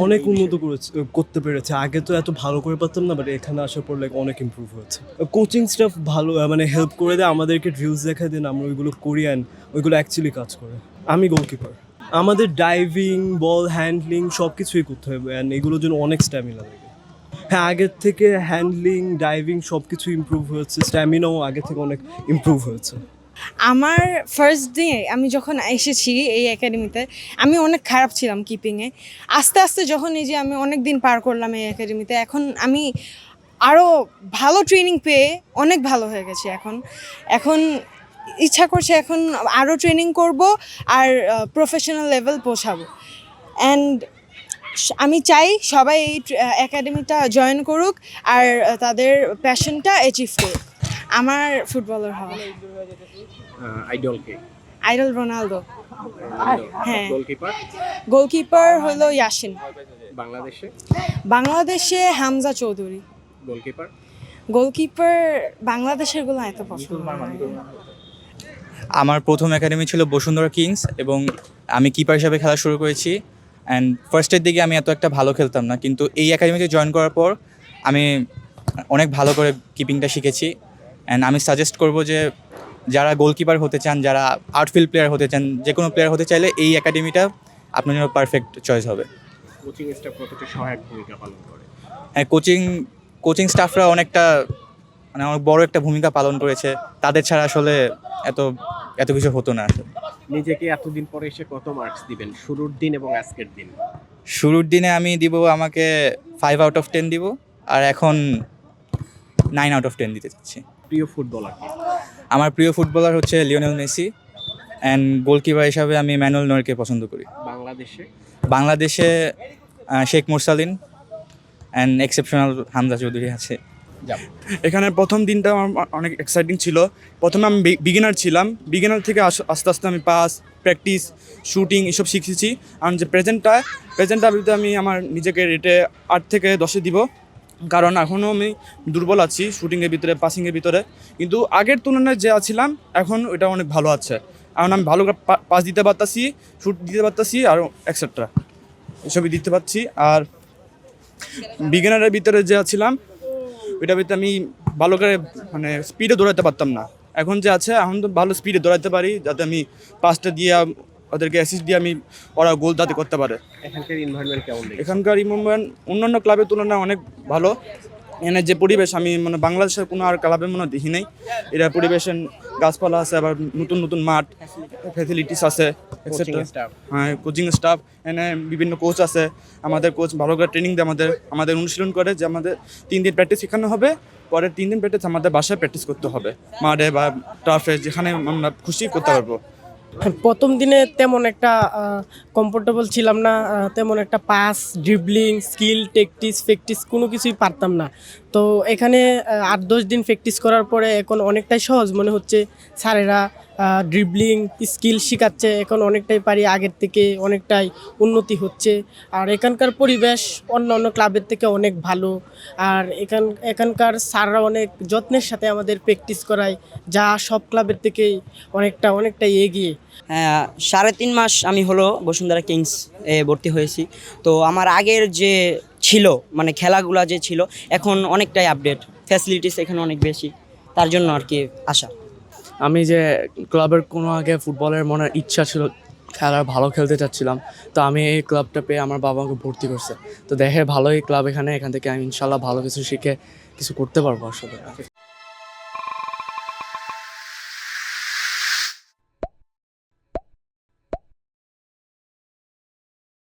অনেক উন্নত করতে পেরেছে। আগে তো এত ভালো করে পারতাম না, বাট এখানে আসার পর লাইক অনেক ইমপ্রুভ হয়েছে। কোচিং স্টাফ ভালো মানে হেল্প করে দেয় আমাদেরকে, ড্রিলস দেখায় দেন, আমরা ওইগুলো করি অ্যান্ড ওইগুলো অ্যাকচুয়ালি কাজ করে। আমি গোলকিপার। আমাদের ডাইভিং, বল হ্যান্ডলিং সব কিছুই করতে হবে অ্যান্ড এগুলোর জন্য অনেক স্ট্যামিনা লাগে। হ্যাঁ, আগের থেকে হ্যান্ডলিং, ডাইভিং সব কিছু ইমপ্রুভ হয়েছে, স্ট্যামিনাও আগের থেকে অনেক ইমপ্রুভ হয়েছে। আমার ফার্স্ট ডে আমি যখন এসেছি এই একাডেমিতে, আমি অনেক খারাপ ছিলাম কিপিংয়ে। আস্তে আস্তে যখন এই যে আমি অনেক দিন পার করলাম এই একাডেমিতে, এখন আমি আরও ভালো ট্রেনিং পেয়ে অনেক ভালো হয়ে গেছি। এখন ইচ্ছা করছে এখন আরও ট্রেনিং করব আর প্রফেশনাল লেভেল পৌঁছাবো। অ্যান্ড আমি চাই সবাই এই একাডেমিটা জয়েন করুক আর তাদের প্যাশনটা অ্যাচিভ করুক। আমার ফুটবলার হওয়া। Idol Ronaldo. হ্যাঁ। গোলকিপার হলো ইয়াসিন। বাংলাদেশে হামজা চৌধুরী। গোলকিপার বাংলাদেশের গুলো এত পছন্দ না। আমার প্রথম একাডেমি ছিল বসুন্ধরা কিংস এবং আমি কিপার হিসাবে খেলা শুরু করেছি। অ্যান্ড ফার্স্টের দিকে আমি এত একটা ভালো খেলতাম না, কিন্তু এই একাডেমিতে জয়েন করার পর আমি অনেক ভালো করে কিপিংটা শিখেছি। অ্যান্ড আমি সাজেস্ট করব যে যারা গোলকিপার হতে চান, যারা আউটফিল্ড প্লেয়ার হতে চান, যে কোনো প্লেয়ার হতে চাইলে এই একাডেমিটা আপনার জন্য পারফেক্ট চয়েস হবে। কোচিং স্টাফ কতটা সহায়ক ভূমিকা পালন করে? হ্যাঁ, কোচিং স্টাফরা অনেকটা মানে অনেক বড় একটা ভূমিকা পালন করেছে। তাদের ছাড়া আসলে এত কিছু হতো না। নিজেকে এতদিন পরে এসে কত মার্কস দিবেন শুরুর দিন এবং আজকের দিন? শুরুর দিনে আমি দিব আমাকে 5 আউট অফ 10 দিব, আর এখন 9 আউট অফ 10 দিতে চাচ্ছি। প্রিয় ফুটবলার? আমার প্রিয় ফুটবলার হচ্ছে লিওনেল মেসি, অ্যান্ড গোলকিপার হিসাবে আমি ম্যানুয়েল নয়রকে পছন্দ করি। বাংলাদেশে শেখ মুরসালিন অ্যান্ড এক্সেপশনাল হামজা চৌধুরী আছে। এখানে প্রথম দিনটা আমার অনেক এক্সাইটিং ছিল। প্রথমে আমি বিগিনার ছিলাম, বিগিনার থেকে আস্তে আস্তে আমি পাস, প্র্যাকটিস, শুটিং এসব শিখেছি। আর যে প্রেজেন্টটা আমি আমার নিজেকে রেটে 8 থেকে 10 দিব, কারণ এখনও আমি দুর্বল আছি শুটিংয়ের ভিতরে, পাসিংয়ের ভিতরে। কিন্তু আগের তুলনায় যে ছিলাম এখন ওইটা অনেক ভালো আছে। এখন আমি ভালো পাস দিতে পারতাছি, শুট দিতে পারতাছি, আর এক্সেট্রা এসবই দিতে পারছি। আর বিগিনারের ভিতরে যে ছিলাম ওইটার ভিতরে আমি ভালো করে মানে স্পিডে দৌড়াতে পারতাম না। এখন যে আছে এখন তো ভালো স্পিডে দৌড়াতে পারি, যাতে আমি পাসটা দিয়ে ওদেরকে অ্যাসিস্ট দিয়ে ওরা গোল যাতে করতে পারে। এখানকার এনভায়রনমেন্ট অন্যান্য ক্লাবের তুলনায় অনেক ভালো। এখানে যে পরিবেশ আমি মানে বাংলাদেশের কোনো আর ক্লাবে মনে দেখি নাই। এটা পরিবেশের গাছপালা আছে, আবার নতুন নতুন মাঠ, ফ্যাসিলিটিস আছে, হ্যাঁ, কোচিং স্টাফ, এখানে বিভিন্ন কোচ আছে। আমাদের কোচ ভালো করে ট্রেনিং দেয়, আমাদের অনুশীলন করে যে আমাদের 3 দিন প্র্যাকটিস শেখানো হবে, পরে 3 দিন প্র্যাকটিস আমাদের বাসায় প্র্যাকটিস করতে হবে, মাঠে বা টার্ফে, যেখানে আমরা খুশি করতে পারবো। প্রথম দিনে তেমন একটা কমফোর্টেবল ছিলাম না, তেমন একটা পাস, ড্রিবলিং, স্কিল, প্র্যাকটিস কোনো কিছুই পারতাম না। তো এখানে 8-10 দিন প্র্যাকটিস করার পরে এখন অনেকটাই সহজ মনে হচ্ছে। স্যারেরা ড্রিবলিং, স্কিল শেখাচ্ছে, এখন অনেকটাই পারি, আগের থেকে অনেকটাই উন্নতি হচ্ছে। আর এখানকার পরিবেশ অন্য ক্লাবের থেকে অনেক ভালো। আর এখানকার স্যাররা অনেক যত্নের সাথে আমাদের প্র্যাকটিস করায়, যা সব ক্লাবের থেকেই অনেকটাই এগিয়ে। হ্যাঁ, 3.5 মাস আমি হলো বসুন্ধরা কিংস ভর্তি হয়েছি। তো আমার আগের যে ছিল মানে খেলাগুলা যে ছিল, এখন অনেকটাই আপডেট, ফ্যাসিলিটিস এখানে অনেক বেশি, তার জন্য আর কি আশা। আমি যে ক্লাবের কোনো আগে ফুটবলের মনের ইচ্ছা ছিল, খেলার ভালো খেলতে চাচ্ছিলাম, তো আমি এই ক্লাবটা পেয়ে আমার বাবা আমাকে ভর্তি করছে। তো দেখে ভালোই ক্লাব এখান থেকে আমি ইনশাল্লাহ ভালো কিছু শিখে কিছু করতে পারবো আসলে।